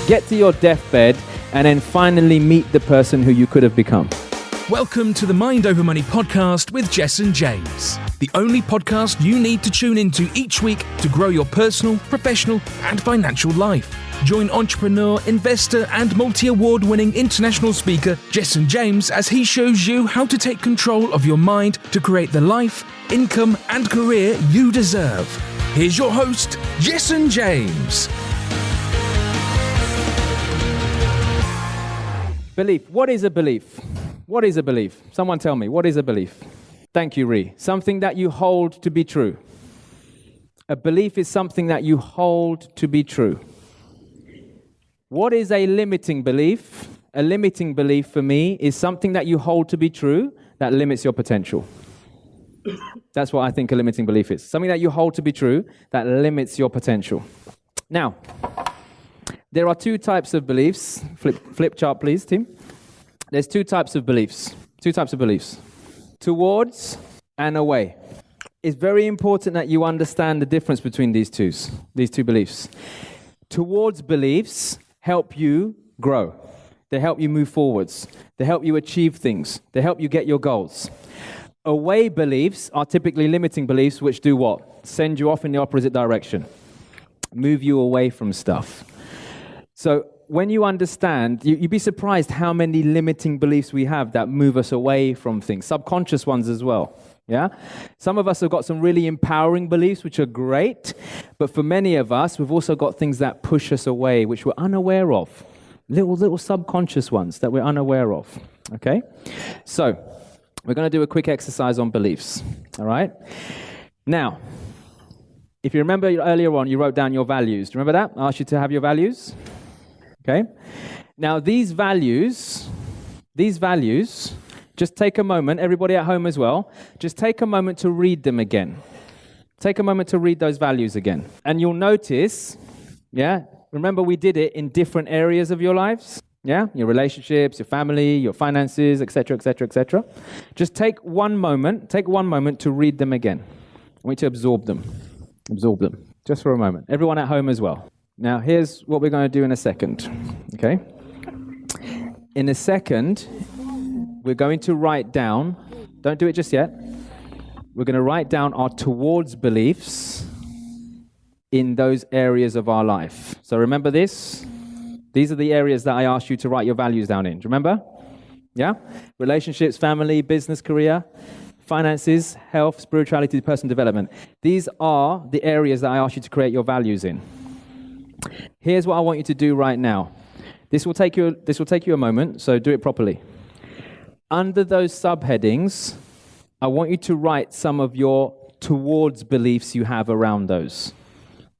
get to your deathbed, and then finally meet the person who you could have become. Welcome to the Mind Over Money podcast with Jess and James, the only podcast you need to tune into each week to grow your personal, professional, and financial life. Join entrepreneur, investor, and multi-award-winning international speaker Jess and James as he shows you how to take control of your mind to create the life, income, and career you deserve. Here's your host, Jess and James. Belief. What is a belief? What is a belief? Someone tell me, what is a belief? Thank you, Ree. Something that you hold to be true. A belief is something that you hold to be true. What is a limiting belief? A limiting belief for me is something that you hold to be true that limits your potential. That's what I think a limiting belief is. Something that you hold to be true that limits your potential. Now, there are two types of beliefs. Flip chart, please, Tim. There's two types of beliefs. Towards and away. It's very important that you understand the difference between these two beliefs. Towards beliefs help you grow. They help you move forwards. They help you achieve things. They help you get your goals. Away beliefs are typically limiting beliefs which do what? Send you off in the opposite direction. Move you away from stuff. So when you understand, you'd be surprised how many limiting beliefs we have that move us away from things, subconscious ones as well. Yeah? Some of us have got some really empowering beliefs, which are great, but for many of us, we've also got things that push us away, which we're unaware of. Little subconscious ones that we're unaware of. Okay? So, we're going to do a quick exercise on beliefs. All right? Now, if you remember earlier on, you wrote down your values. Do you remember that? I asked you to have your values. Okay? Now, these values, just take a moment, everybody at home as well, just take a moment to read them again. Take a moment to read those values again. And you'll notice, remember we did it in different areas of your lives? Yeah? Your relationships, your family, your finances, etc., etc., etc. Just take one moment to read them again. I want you to absorb them, just for a moment. Everyone at home as well. Now, here's what we're going to do in a second, okay? In a second, we're going to write down, don't do it just yet, we're going to write down our towards beliefs in those areas of our life. So remember this? These are the areas that I asked you to write your values down in. Do you remember? Yeah? Relationships, family, business, career, finances, health, spirituality, personal development. These are the areas that I asked you to create your values in. Here's what I want you to do right now. This will take you a moment, so do it properly. Under those subheadings, I want you to write some of your towards beliefs you have around those.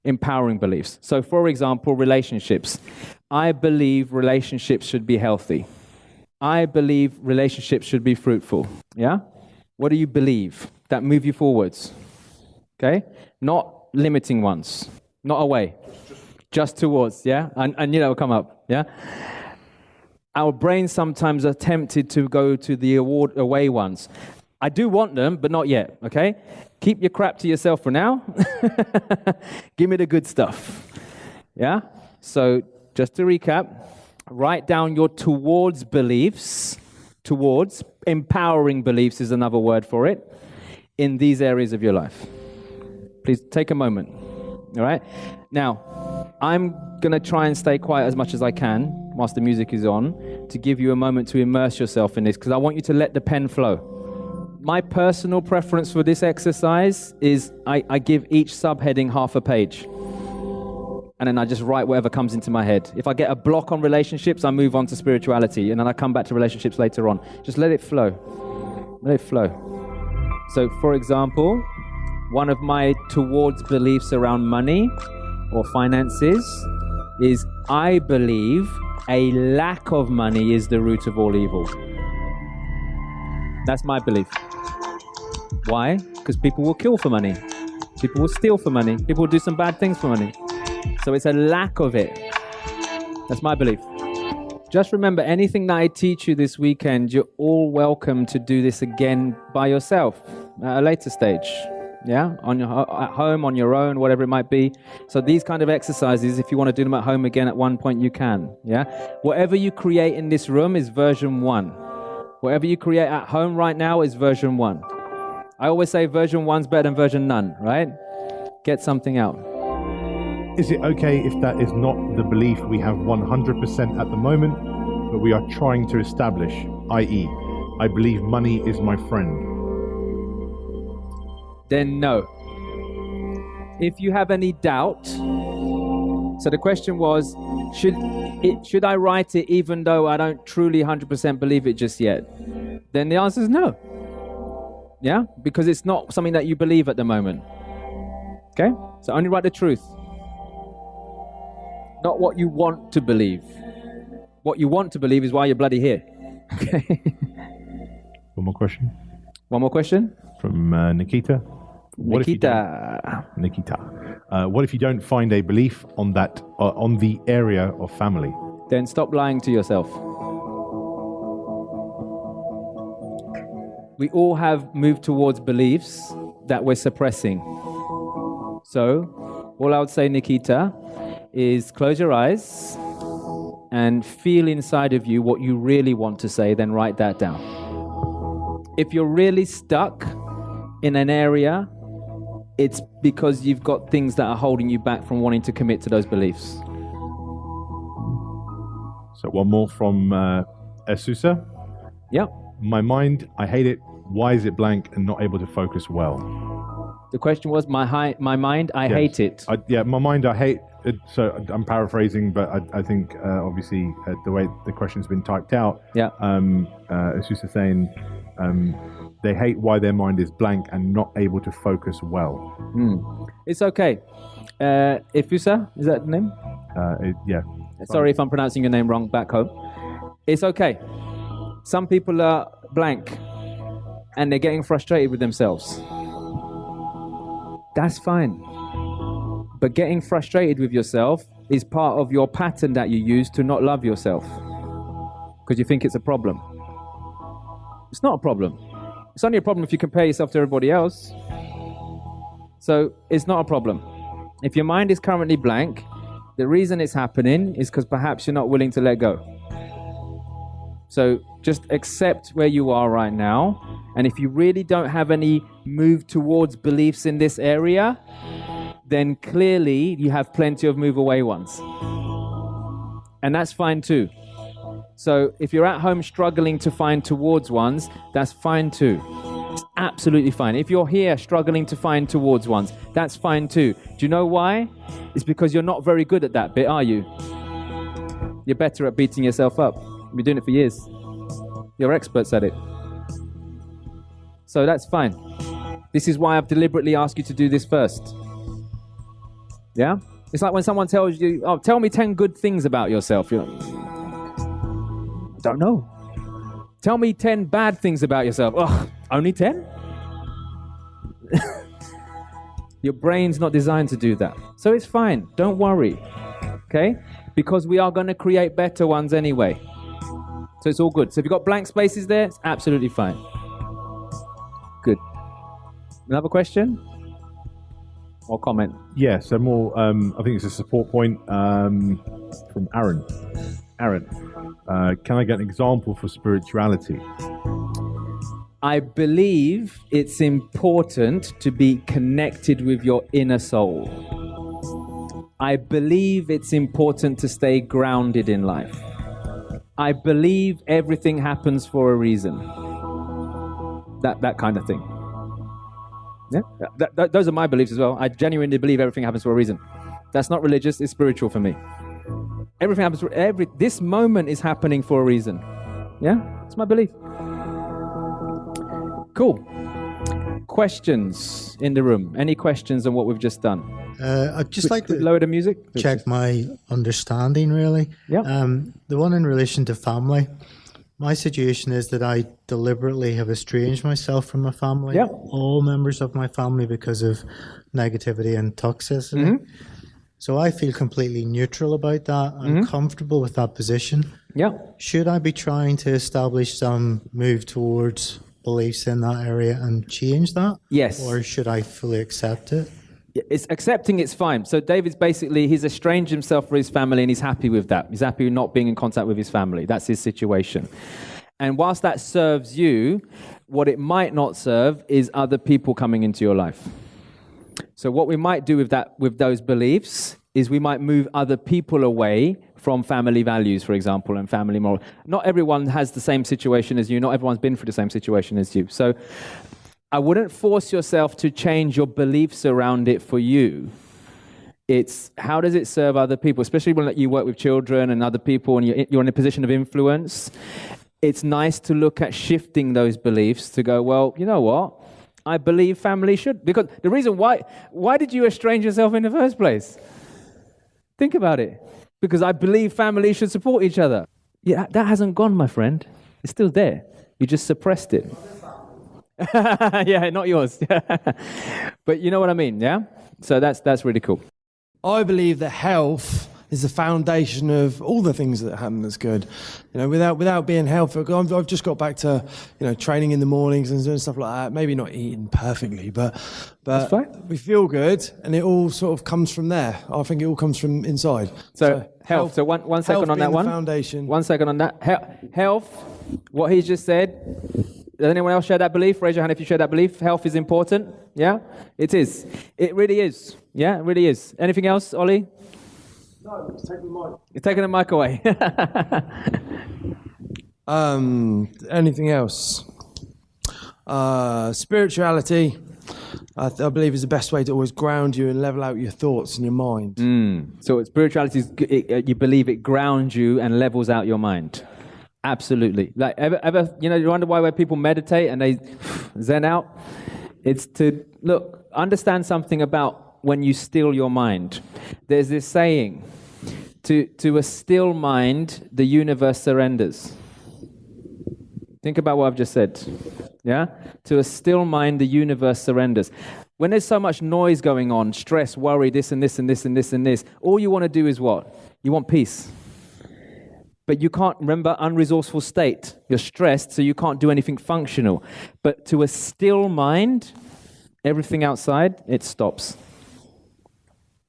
Empowering beliefs. So for example, relationships. I believe relationships should be healthy. I believe relationships should be fruitful. Yeah? What do you believe that move you forwards? Okay? Not limiting ones. Not away. Just towards, yeah? And it'll come up, yeah? Our brains sometimes are tempted to go to the away ones. I do want them, but not yet, okay? Keep your crap to yourself for now. Give me the good stuff, yeah? So just to recap, write down your towards beliefs. Towards, empowering beliefs is another word for it, in these areas of your life. Please take a moment, all right? Now, I'm going to try and stay quiet as much as I can whilst the music is on to give you a moment to immerse yourself in this because I want you to let the pen flow. My personal preference for this exercise is I give each subheading half a page and then I just write whatever comes into my head. If I get a block on relationships, I move on to spirituality and then I come back to relationships later on. Just let it flow. Let it flow. So, for example, one of my towards beliefs around money or finances is I believe a lack of money is the root of all evil. That's my belief. Why? Because people will kill for money. People will steal for money. People will do some bad things for money. So it's a lack of it. That's my belief. Just remember, anything that I teach you this weekend, you're all welcome to do this again by yourself at a later stage. yeah, at home, on your own, whatever it might be. So these kind of exercises, if you want to do them at home again at one point, you can, yeah. Whatever you create in this room is version 1. Whatever you create at home right now is version 1. I always say version 1's better than version none, right? Get something out. Is it okay if that is not the belief we have 100% at the moment, but we are trying to establish, i.e., I believe money is my friend? Then no. If you have any doubt, so the question was, should I write it even though I don't truly 100% believe it just yet? Then the answer is no. Yeah? Because it's not something that you believe at the moment. Okay? So only write the truth. Not what you want to believe. What you want to believe is why you're bloody here. Okay? One more question. One more question? From Nikita. Nikita. What if you don't find a belief on that, on the area of family? Then stop lying to yourself. We all have moved towards beliefs that we're suppressing. So, all I would say, Nikita, is close your eyes and feel inside of you what you really want to say, then write that down. If you're really stuck in an area, it's because you've got things that are holding you back from wanting to commit to those beliefs. So one more from Esusa. Yeah. My mind, I hate it. Why is it blank and not able to focus well? The question was, my mind, I hate it. My mind, I hate it. So I'm paraphrasing, but I think obviously the way the question's been typed out, Esusa saying they hate why their mind is blank and not able to focus well. It's okay. Ifusa, is that the name? Yeah. Sorry if I'm pronouncing your name wrong back home. It's okay. Some people are blank and they're getting frustrated with themselves. That's fine. But getting frustrated with yourself is part of your pattern that you use to not love yourself because you think it's a problem. It's not a problem. It's only a problem if you compare yourself to everybody else. So it's not a problem. If your mind is currently blank, the reason it's happening is because perhaps you're not willing to let go. So just accept where you are right now. And if you really don't have any move towards beliefs in this area, then clearly you have plenty of move away ones. And that's fine too. So if you're at home struggling to find towards ones, that's fine too. It's absolutely fine. If you're here struggling to find towards ones, that's fine too. Do you know why? It's because you're not very good at that bit, are you? You're better at beating yourself up. You've been doing it for years. You're experts at it. So that's fine. This is why I've deliberately asked you to do this first. Yeah? It's like when someone tells you, oh, tell me 10 good things about yourself. You're like, I don't know. Tell me 10 bad things about yourself. Oh, only 10? Your brain's not designed to do that. So it's fine. Don't worry. Okay? Because we are going to create better ones anyway. So it's all good. So if you've got blank spaces there, it's absolutely fine. Good. Another question? Or comment? Yeah, so more, I think it's a support point from Aaron. Aaron, can I get an example for spirituality? I believe it's important to be connected with your inner soul. I believe it's important to stay grounded in life. I believe everything happens for a reason. That kind of thing. Yeah, those are my beliefs as well. I genuinely believe everything happens for a reason. That's not religious, it's spiritual for me. Everything happens for this moment is happening for a reason. Yeah, it's my belief. Cool. Questions in the room? Any questions on what we've just done? I'd just like to lower the music. check my understanding, really. Yeah. The one in relation to family. My situation is that I deliberately have estranged myself from my family, Yep. all members of my family, because of negativity and toxicity. Mm-hmm. So I feel completely neutral about that. I'm comfortable with that position. Yeah. Should I be trying to establish some move towards beliefs in that area and change that? Yes. Or should I fully accept it? It's accepting it's fine. So David's basically, he's estranged himself from his family and he's happy with that. He's happy with not being in contact with his family. That's his situation. And whilst that serves you, what it might not serve is other people coming into your life. So what we might do with that, with those beliefs, is we might move other people away from family values, for example, and family moral. Not everyone has the same situation as you. Not everyone's been through the same situation as you. So I wouldn't force yourself to change your beliefs around it for you. It's how does it serve other people, especially when you work with children and other people and you're in a position of influence. It's nice to look at shifting those beliefs to go, well, you know what? I believe family should. Because the reason why did you estrange yourself in the first place? Think about it. Because I believe family should support each other. Yeah, that hasn't gone, my friend. It's still there. You just suppressed it. Yeah, not yours. But you know what I mean, yeah? So that's really cool. I believe that health is the foundation of all the things that happen that's good. You know, without being healthy, I've just got back to, training in the mornings and doing stuff like that. Maybe not eating perfectly, but we feel good, and it all sort of comes from there. I think it all comes from inside. So health. So one second on that one. Foundation. 1 second on that. Health. What he just said. Does anyone else share that belief? Raise your hand if you share that belief. Health is important. Yeah, it is. It really is. Yeah, it really is. Anything else, Ollie? No, it's taking the mic. You're taking the mic away. Anything else? Spirituality, I believe, is the best way to always ground you and level out your thoughts and your mind. So spirituality is, you believe it grounds you and levels out your mind. Absolutely. Like ever, you wonder why when people meditate and they zen out? It's to understand something about when you still your mind. There's this saying, to a still mind, the universe surrenders. Think about what I've just said. Yeah? To a still mind, the universe surrenders. When there's so much noise going on, stress, worry, this and this and this and this and this, all you want to do is what? You want peace. But you can't, remember, unresourceful state. You're stressed, so you can't do anything functional. But to a still mind, everything outside, it stops.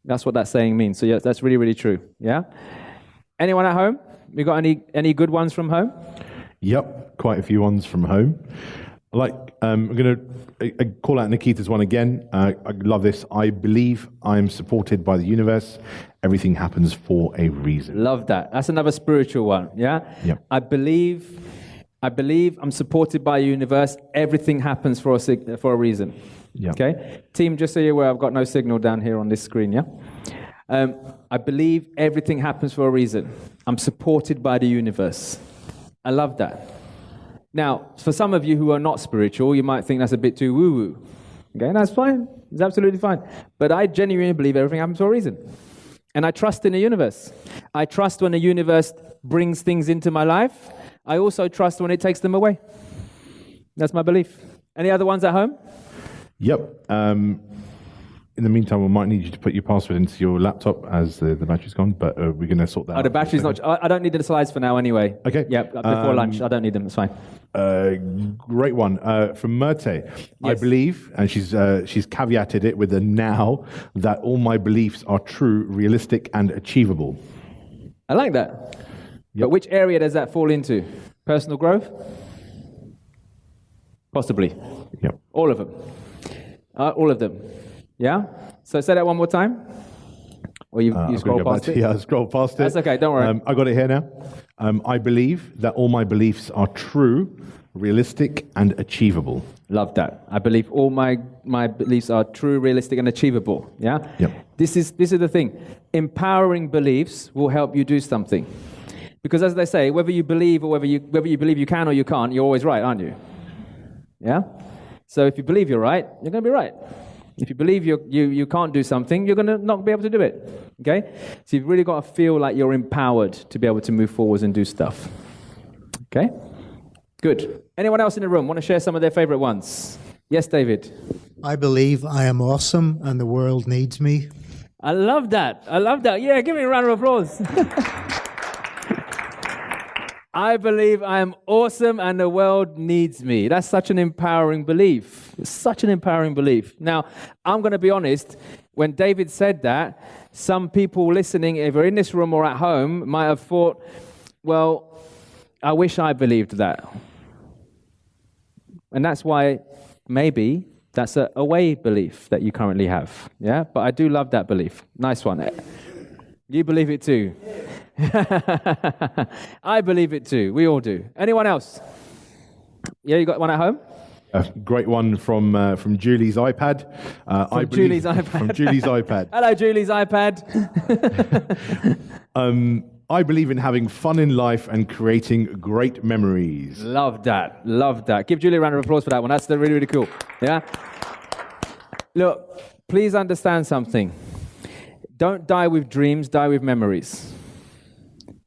That's what that saying means. So yeah, that's really, really true. Yeah? Anyone at home? We got any good ones from home? Yep, quite a few ones from home. I'm going to call out Nikita's one again. I love this. I believe I'm supported by the universe. Everything happens for a reason. Love that. That's another spiritual one. Yeah? Yep. I believe I'm supported by the universe. Everything happens for a reason. Yeah. Okay? Team, just so you're aware, I've got no signal down here on this screen, yeah? I believe everything happens for a reason. I'm supported by the universe. I love that. Now, for some of you who are not spiritual, you might think that's a bit too woo-woo. Okay, and that's fine. It's absolutely fine. But I genuinely believe everything happens for a reason. And I trust in the universe. I trust when the universe brings things into my life. I also trust when it takes them away. That's my belief. Any other ones at home? Yep. In the meantime, we might need you to put your password into your laptop as the battery's gone, but we're going to sort that out. The battery's not... I don't need the slides for now anyway. Okay. Yeah, before lunch. I don't need them. It's fine. Great one. From Myrte. Yes. I believe, and she's caveated it with a now, that all my beliefs are true, realistic, and achievable. I like that. Yep. But which area does that fall into? Personal growth? Possibly. Yep. All of them. All of them. Yeah? So say that one more time. Or you scroll past it? Yeah, scroll past it. That's okay, don't worry. I got it here now. I believe that all my beliefs are true, realistic, and achievable. Love that. I believe all my beliefs are true, realistic, and achievable. Yeah? Yep. This is the thing. Empowering beliefs will help you do something. Because as they say, whether you believe or whether you believe you can or you can't, you're always right, aren't you? Yeah? So if you believe you're right, you're going to be right. If you believe you can't do something, you're going to not be able to do it. Okay? So you've really got to feel like you're empowered to be able to move forwards and do stuff. Okay? Good. Anyone else in the room want to share some of their favorite ones? Yes, David. I believe I am awesome and the world needs me. I love that. Yeah, give me a round of applause. I believe I am awesome and the world needs me. That's such an empowering belief. It's such an empowering belief. Now, I'm going to be honest. When David said that, some people listening, either in this room or at home, might have thought, well, I wish I believed that. And that's why maybe that's a away belief that you currently have. Yeah? But I do love that belief. Nice one. You believe it too. I believe it too. We all do. Anyone else? Yeah, you got one at home? A great one from Julie's iPad. Julie's iPad. From Julie's iPad. Hello, Julie's iPad. I believe in having fun in life and creating great memories. Love that. Love that. Give Julie a round of applause for that one. That's really, really cool. Yeah? Look, please understand something. Don't die with dreams, die with memories.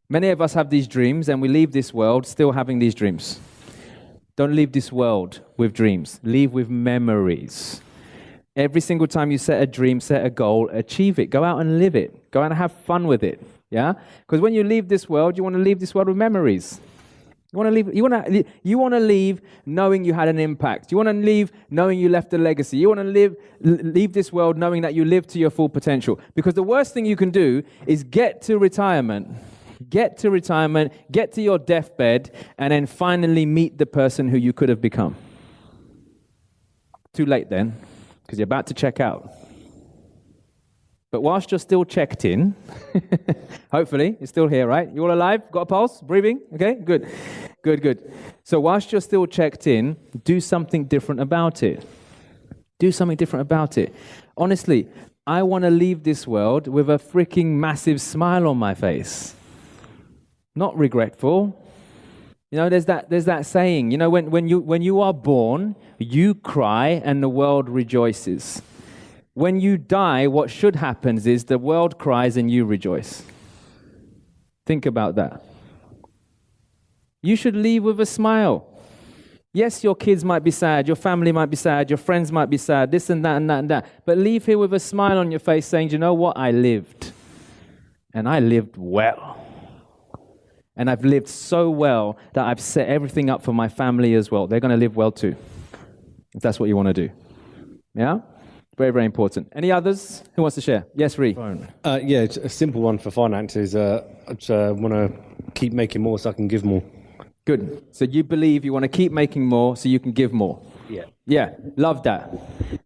Many of us have these dreams and we leave this world still having these dreams. Don't leave this world with dreams. Leave with memories. Every single time you set a dream, set a goal, achieve it. Go out and live it. Go out and have fun with it. Yeah? Because when you leave this world, you want to leave this world with memories. You want to leave knowing you had an impact. You want to leave knowing you left a legacy. You want to leave this world knowing that you lived to your full potential. Because the worst thing you can do is get to retirement, get to your deathbed, and then finally meet the person who you could have become. Too late then, because you're about to check out. But whilst you're still checked in, hopefully, you're still here, right? You all alive? Got a pulse? Breathing? Okay, good. So whilst you're still checked in, do something different about it. Do something different about it. Honestly, I want to leave this world with a freaking massive smile on my face. Not regretful. You know, there's that saying, you know, when you are born, you cry and the world rejoices. When you die, what should happen is the world cries and you rejoice. Think about that. You should leave with a smile. Yes, your kids might be sad, your family might be sad, your friends might be sad, this and that and that and that. But leave here with a smile on your face saying, you know what? I lived. And I lived well. And I've lived so well that I've set everything up for my family as well. They're going to live well too, if that's what you want to do. Yeah? Very, very important. Any others? Who wants to share? Yes, Ree. Yeah, it's a simple one for finances. I just want to keep making more so I can give more. Good. So you believe you want to keep making more so you can give more. Yeah. Yeah, love that.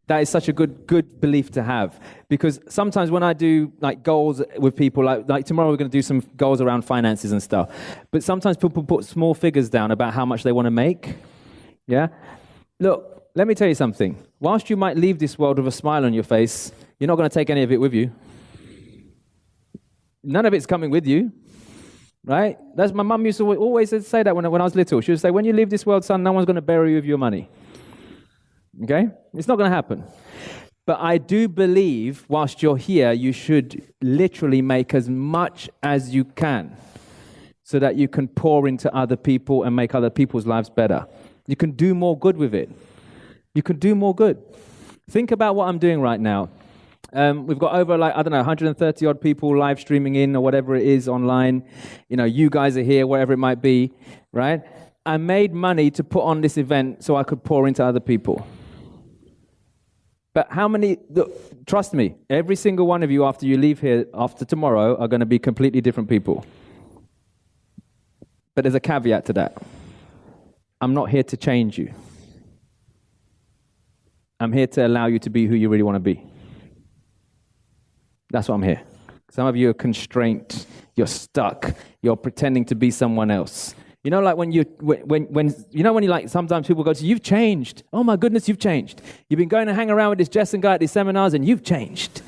That is such a good belief to have. Because sometimes when I do like goals with people, like tomorrow we're going to do some goals around finances and stuff. But sometimes people put small figures down about how much they want to make. Yeah? Look, let me tell you something. Whilst you might leave this world with a smile on your face, you're not going to take any of it with you. None of it's coming with you. Right? That's my mum used to always say that when I was little. She would say, when you leave this world, son, no one's going to bury you with your money. Okay? It's not going to happen. But I do believe whilst you're here, you should literally make as much as you can so that you can pour into other people and make other people's lives better. You can do more good with it. You can do more good. Think about what I'm doing right now. We've got over 130 odd people live streaming in or whatever it is online. You know, you guys are here, whatever it might be, right? I made money to put on this event so I could pour into other people. But how many, trust me, every single one of you after you leave here, after tomorrow, are going to be completely different people. But there's a caveat to that. I'm not here to change you. I'm here to allow you to be who you really want to be. That's what I'm here. Some of you are constrained. You're stuck. You're pretending to be someone else. You know, like when sometimes people go to you, you've changed. Oh my goodness, you've changed. You've been going to hang around with this Jessen guy at these seminars and you've changed.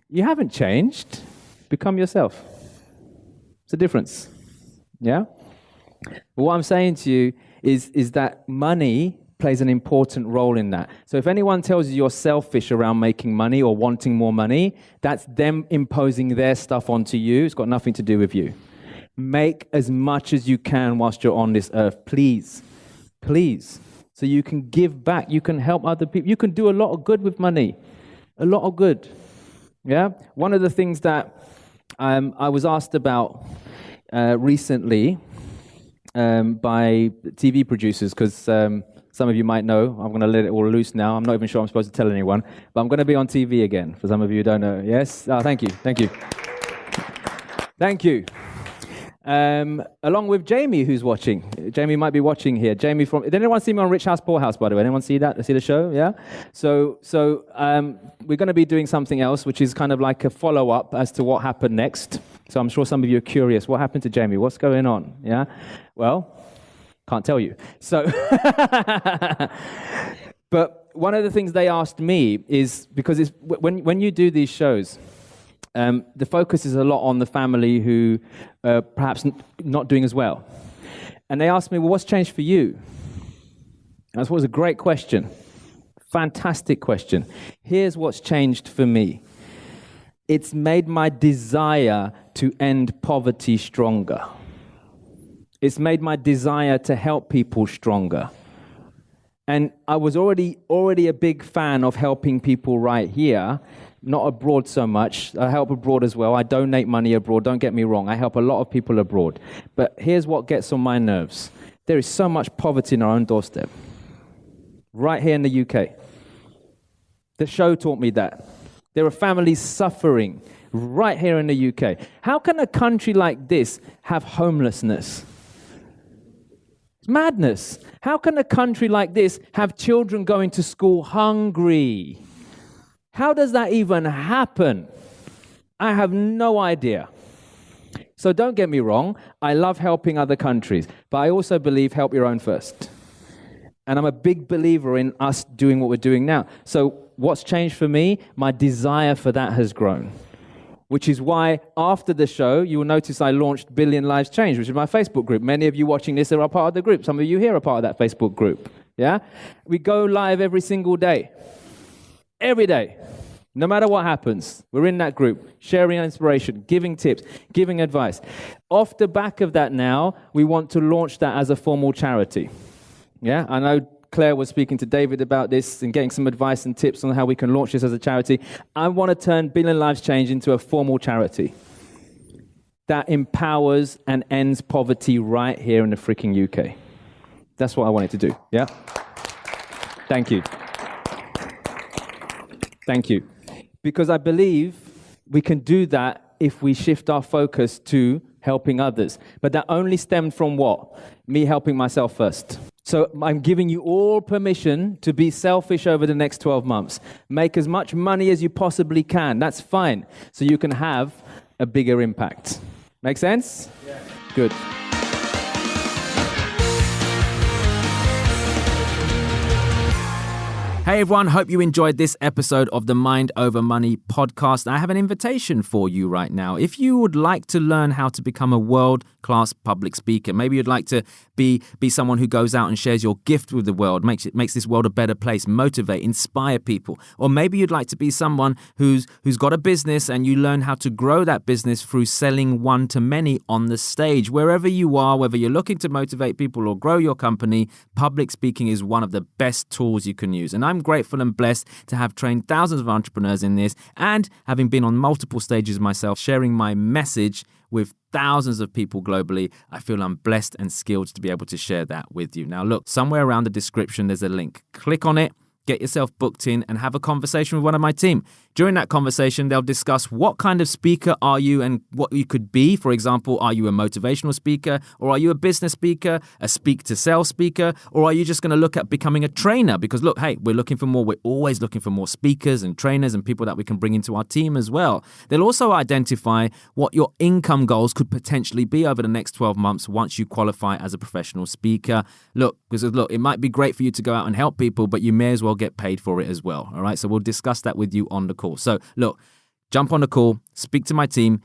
You haven't changed. Become yourself. It's a difference. Yeah? But what I'm saying to you is that money plays an important role in that. So if anyone tells you you're selfish around making money or wanting more money, that's them imposing their stuff onto you. It's got nothing to do with you. Make as much as you can whilst you're on this earth, please. Please. So you can give back. You can help other people. You can do a lot of good with money. A lot of good. Yeah? One of the things that I was asked about recently by TV producers, because some of you might know, I'm going to let it all loose now. I'm not even sure I'm supposed to tell anyone, but I'm going to be on TV again, for some of you who don't know. Yes? Oh, thank you. Thank you. Along with Jamie, who's watching. Jamie might be watching here. Jamie from... Did anyone see me on Rich House, Poor House, by the way? Anyone see that? See the show? Yeah? So we're going to be doing something else, which is kind of like a follow-up as to what happened next. So I'm sure some of you are curious. What happened to Jamie? What's going on? Yeah? Well, can't tell you. So... But one of the things they asked me is, because it's, when you do these shows... the focus is a lot on the family who perhaps not doing as well. And they asked me, well, what's changed for you? And that was a great question. Fantastic question. Here's what's changed for me. It's made my desire to end poverty stronger. It's made my desire to help people stronger. And I was already a big fan of helping people right here, not abroad so much. I help abroad as well. I donate money abroad, don't get me wrong. I help a lot of people abroad. But here's what gets on my nerves. There is so much poverty in our own doorstep. Right here in the UK. The show taught me that. There are families suffering right here in the UK. How can a country like this have homelessness? It's madness. How can a country like this have children going to school hungry? How does that even happen? I have no idea. So don't get me wrong, I love helping other countries, but I also believe help your own first. And I'm a big believer in us doing what we're doing now. So what's changed for me? My desire for that has grown. Which is why after the show, you will notice I launched Billion Lives Change, which is my Facebook group. Many of you watching this are a part of the group. Some of you here are part of that Facebook group. Yeah? We go live every single day. Every day. No matter what happens, we're in that group, sharing inspiration, giving tips, giving advice. Off the back of that now, we want to launch that as a formal charity. Yeah, I know Claire was speaking to David about this and getting some advice and tips on how we can launch this as a charity. I want to turn Billion Lives Change into a formal charity that empowers and ends poverty right here in the freaking UK. That's what I wanted to do, yeah? Thank you. Thank you. Because I believe we can do that if we shift our focus to helping others. But that only stemmed from what? Me helping myself first. So I'm giving you all permission to be selfish over the next 12 months. Make as much money as you possibly can. That's fine. So you can have a bigger impact. Make sense? Yeah. Good. Hey everyone, hope you enjoyed this episode of the Mind Over Money podcast. I have an invitation for you right now. If you would like to learn how to become a world-class public speaker, maybe you'd like to be someone who goes out and shares your gift with the world, makes this world a better place, motivate, inspire people. Or maybe you'd like to be someone who's got a business and you learn how to grow that business through selling one-to-many on the stage. Wherever you are, whether you're looking to motivate people or grow your company, public speaking is one of the best tools you can use. And I'm grateful and blessed to have trained thousands of entrepreneurs in this, and having been on multiple stages myself, sharing my message with thousands of people globally, I feel I'm blessed and skilled to be able to share that with you. Now look, somewhere around the description there's a link. Click on it, get yourself booked in and have a conversation with one of my team. During that conversation, they'll discuss what kind of speaker are you and what you could be. For example, are you a motivational speaker, or are you a business speaker, a speak-to-sell speaker, or are you just going to look at becoming a trainer? Because look, hey, we're looking for more. We're always looking for more speakers and trainers and people that we can bring into our team as well. They'll also identify what your income goals could potentially be over the next 12 months once you qualify as a professional speaker. Look, because look, it might be great for you to go out and help people, but you may as well get paid for it as well. All right, so we'll discuss that with you on the call. So look, jump on the call, speak to my team,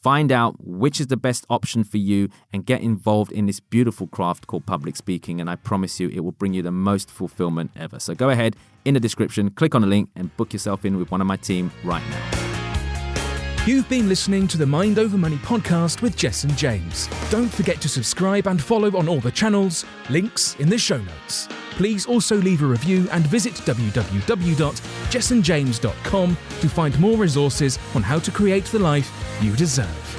find out which is the best option for you, and get involved in this beautiful craft called public speaking. And I promise you, it will bring you the most fulfillment ever. So go ahead, in the description, click on the link and book yourself in with one of my team right now. You've been listening to the Mind Over Money podcast with Jess and James. Don't forget to subscribe and follow on all the channels, links in the show notes. Please also leave a review and visit www.jessandjames.com to find more resources on how to create the life you deserve.